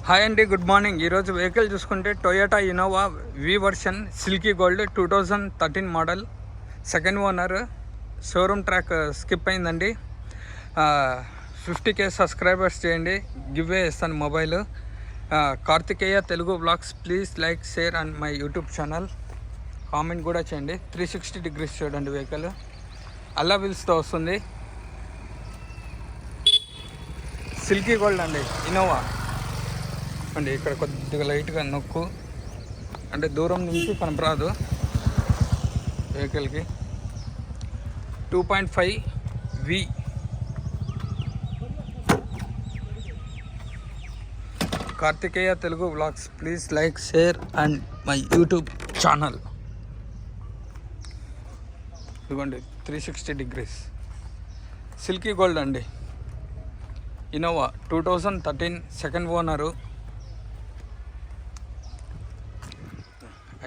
Hi అండి, good morning. ఈరోజు vehicle చూసుకుంటే Toyota Innova V version silky gold 2013 model, second owner. Showroom track skip అయిందండి. 50K subscribers చేయండి, giveaway ఇస్తాను mobile. Karthikeya Telugu blogs, please like, share and my YouTube channel. Comment కూడా చేయండి. 360 degrees చూడండి vehicle. అల్లా వీల్స్తో వస్తుంది. సిల్కీ గోల్డ్ అండి, ఇన్నోవా అండి. ఇక్కడ కొద్దిగా లైట్గా నొక్కు అంటే దూరం నుంచి కనపరాదు వెహికల్కి. 2.5 వి. Karthikeya Telugu vlogs, please like, share and my YouTube channel. ఇదిగోండి 360 డిగ్రీస్ సిల్కీ గోల్డ్ అండి, ఇన్నోవా 2013, సెకండ్ ఓనరు.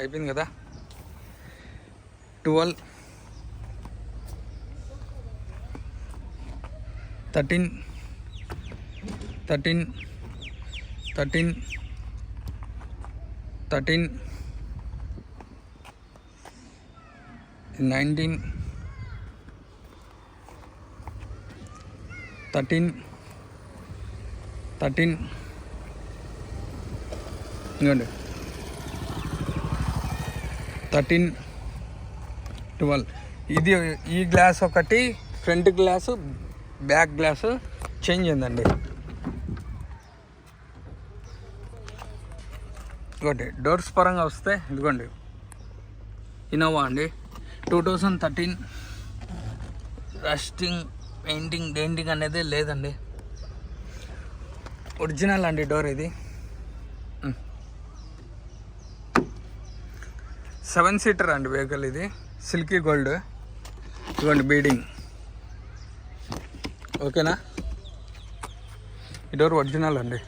అయిపోయింది కదా. 12, 13, 13, 13, 13, 19, 13, 13 ఇంకోండి 13, 12. ఇది ఈ గ్లాస్ ఒకటి, front glass, back glass change అయిందండి. ఇదిగోండి డోర్స్ పరంగా వస్తే ఇదిగోండి ఇన్నోవా అండి, 2013. రస్టింగ్, పెయింటింగ్, డెంటింగ్ అనేది లేదండి. ఒరిజినల్ అండి డోర్ ఇది. 7 సీటర్ అండి వెహికల్ ఇది, సిల్కీ గోల్డ్. ఇదిగోండి బీడింగ్, ఓకేనా. ఈ డోర్ ఒరిజినల్ అండి.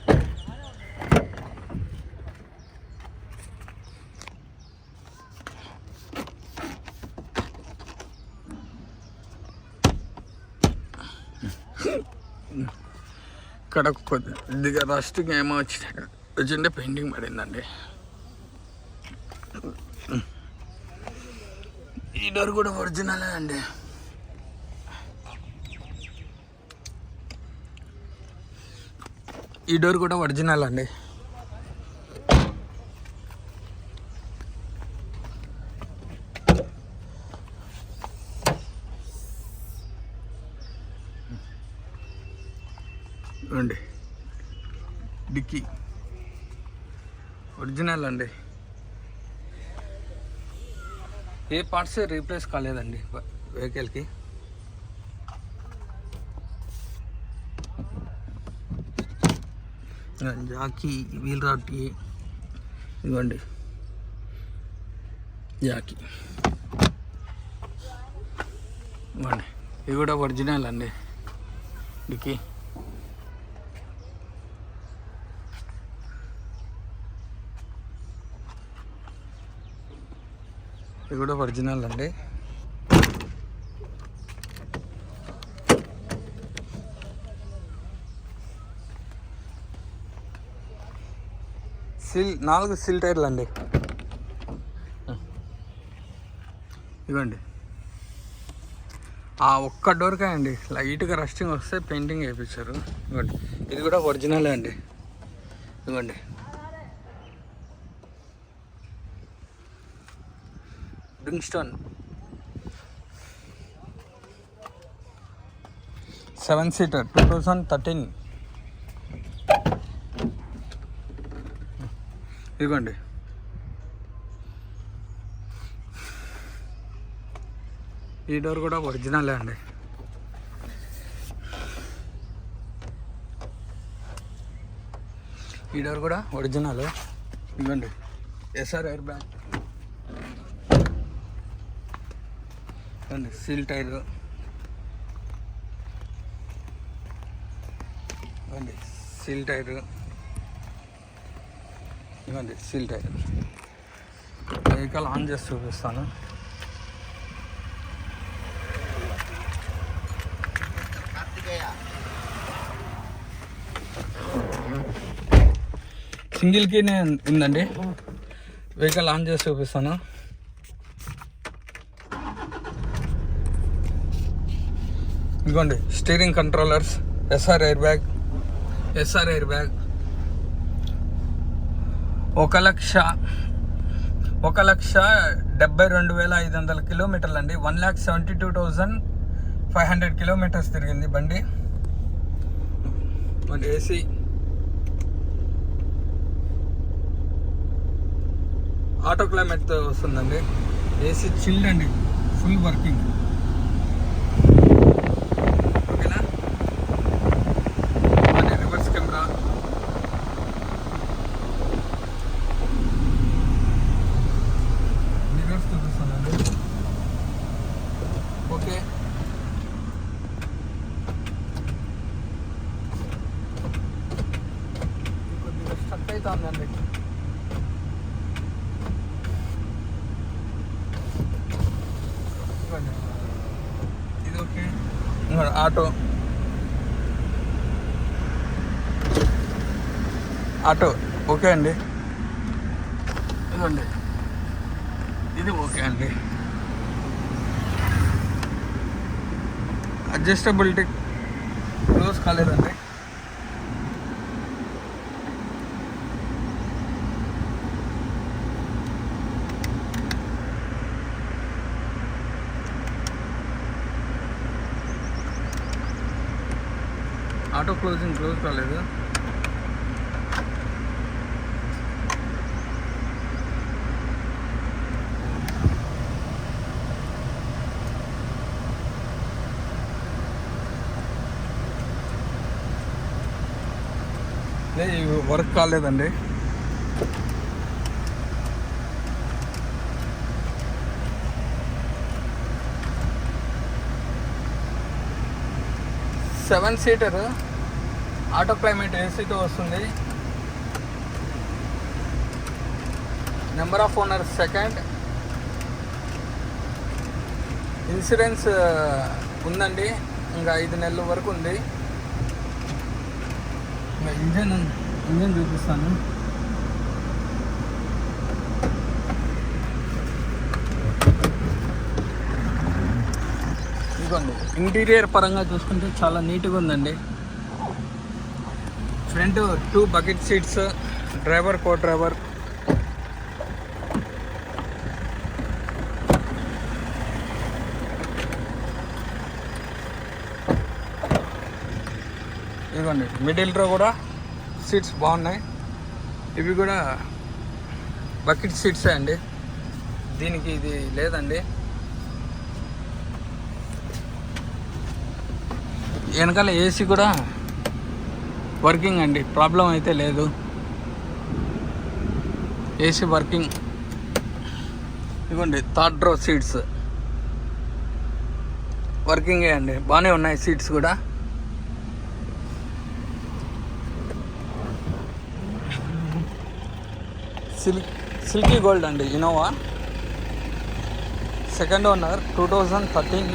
ఇక్కడ కొద్దిగా రస్టింగ్ ఏమో వచ్చింటే పెయింటింగ్ పడిందండి. ఈ డోర్ కూడా ఒరిజినలే అండి. ఈ డోర్ కూడా ఒరిజినల్ అండి. అండి డిక్కీ ఒరిజినల్ అండి. ఏ పార్ట్స్ రీప్లేస్ కాలేదండి వెహికల్కి. జాకీ, వీల్ రాడ్కి ఇవ్వండి, జాకీ ఇవ్వండి. ఇవి కూడా ఒరిజినల్ అండి డిక్కీ. ఇది కూడా ఒరిజినల్ అండి. నాలుగు సిల్ టైర్లు అండి. ఇవ్వండి ఆ ఒక్క డోర్కే అండి లైట్గా రస్టింగ్ వస్తే పెయింటింగ్ వేయించారు. ఇవ్వండి ఇది కూడా ఒరిజినలే అండి. ఇవ్వండి బ్రింగ్స్టోన్ 7 సీటర్ 2013. ఇదిగోండి ఈ డోర్ కూడా ఒరిజినలే అండి. ఈ డోర్ కూడా ఒరిజినల్. ఇదిగోండి SR air bag, seal tyre, ఇవ్వండి సీల్ టైర్, ఇవ్వండి సీల్ టైర్. వెహికల్ ఆన్ చేసి చూపిస్తాను. సింగిల్ కీనే ఉందండి. వెహికల్ ఆన్ చేసి చూపిస్తాను. ఇదిగోండి steering controllers, SR air bag. 1,72,500 కిలోమీటర్లు అండి. 1,72,500 కిలోమీటర్స్ తిరిగింది బండి. ఏసీ ఆటో క్లైమేట్తో వస్తుందండి. ఏసీ చిల్డ్ అండి, ఫుల్ వర్కింగ్. ఓకేనా. మరి రివర్స్ కెమెరా, మిర్రర్స్ చూపిస్తుందండి. ఓకే. కొద్దిగా స్టక్ అవుతుందండి. ఇది ఓకే. ఆటో ఓకే అండి. ఇదిగోండి ఇది ఓకే అండి. అడ్జస్టబిలిటీ క్లోజ్ కాలేదండి. ఆటో క్లోజ్ కాలేదు. వర్క్ కాలేదండి. సెవెన్ సీటర్ ఆటో క్లైమేట్ ఏసీతో వస్తుంది. Number of owner second. Insurance ఉందండి, ఇంకా 5 నెలల వరకు ఉంది. ఇంకా ఇంజన్ చూపిస్తాను. ఇదిగోండి ఇంటీరియర్ పరంగా చూసుకుంటే చాలా నీట్గా ఉందండి. ఫ్రంట్ 2 బకెట్ సీట్స్, డ్రైవర్, కో డ్రైవర్. ఇదిగోండి మిడిల్ రో కూడా సీట్స్ బాగున్నాయి. ఇవి కూడా బకెట్ సీట్సే అండి, దీనికి ఇది లేదండి. వెనకాల ఏసీ కూడా వర్కింగ్ అండి, ప్రాబ్లం అయితే లేదు. AC working. ఇదిగోండి థర్డ్ రో సీట్స్ వర్కింగే అండి, బాగానే ఉన్నాయి సీట్స్ కూడా. సిల్కీ గోల్డ్ అండి, ఇన్నోవా. Second owner 2013.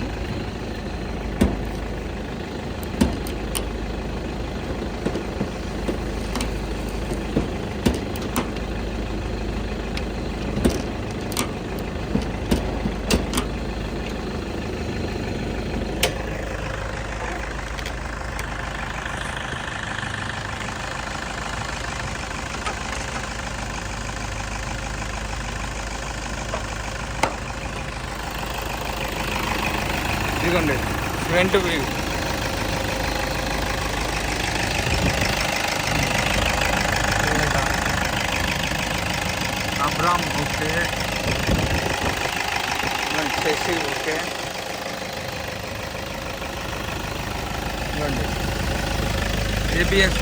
ఇదిగోండి ఫ్రంట్ వ్యూ. అబ్రామ్ ఓకే, శశి ఓకే. ఇదిగోండి ఏబిఎస్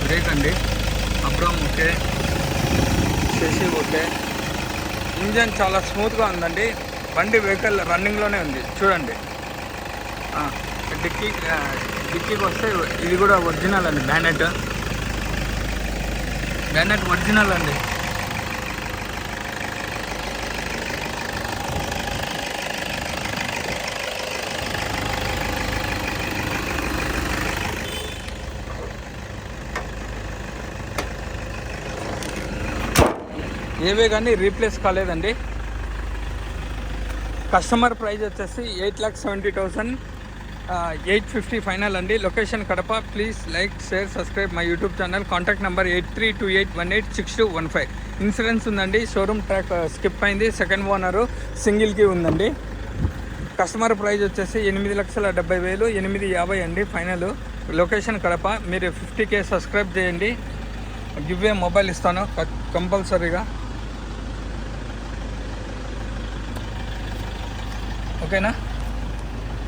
బ్రేక్ అండి. అబ్రామ్ ఓకే, శశి ఓకే. ఇంజన్ చాలా స్మూత్గా ఉందండి. బండి వెహికల్ రన్నింగ్లోనే ఉంది చూడండి. డిక్కీకి వస్తే ఇది కూడా ఒరిజినల్ అండి. బ్యానెట్ ఒరిజినల్ అండి. ఏవే కానీ రీప్లేస్ కాలేదండి. కస్టమర్ ప్రైస్ వచ్చేసి 8,70,000, 850 ఫైనల్ అండి. Location Kadapa. Please like, share, subscribe my YouTube channel. Contact number 8328186215. Insurance ఉందండి. షోరూమ్ ట్రాక్ స్కిప్ అయింది. సెకండ్ ఓనరు సింగిల్కి ఉందండి. కస్టమర్ ప్రైస్ వచ్చేసి 8,70,000, 850 అండి ఫైనల్. లొకేషన్ కడప. మీరు 50K సబ్స్క్రైబ్ చేయండి. గివ్వే మొబైల్ ఇస్తాను కంపల్సరీగా. ఓకేనా?